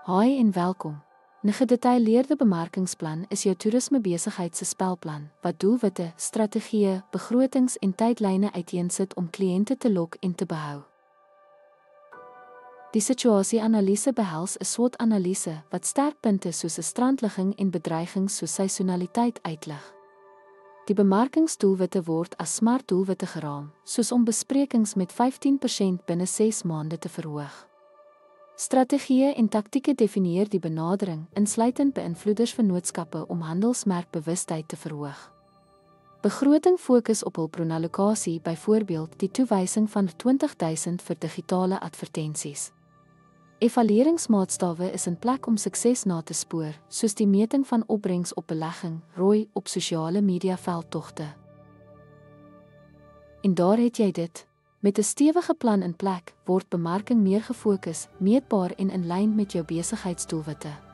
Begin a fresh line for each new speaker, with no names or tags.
Hi en welkom. 'n Gedetailleerde bemarkingsplan is jou toerismebesigheids se spelplan wat doelwitte, strategieë, begrotings en tydlyne uiteensit om kliënte te lok en te behou. Die situasieanalise behels 'n SWOT-analise wat sterkpunte soos 'n strandligging en bedreigings soos seisonaliteit uitlig. Die bemarkingsdoelwitte word as SMART doelwitte geraam, soos om besprekings met 15% binne 6 maande te verhoog. Strategieë en taktieke definieer die benadering, insluitend beïnvloedersvennootskappe om handelsmerkbewustheid te verhoog. Begroting fokus op hulpbronallokasie, byvoorbeeld die toewysing van R20.000 vir digitale advertensies. Evalueringsmaatstawwe is in plek om sukses na te spoor, soos die meting van opbrengs op belegging, ROI op sosiale media veldtogte. En daar het jy dit. Met 'n stewige plan in plek, word bemarking meer gefokus, meetbaar en in lyn met jou besigheidsdoelwitte.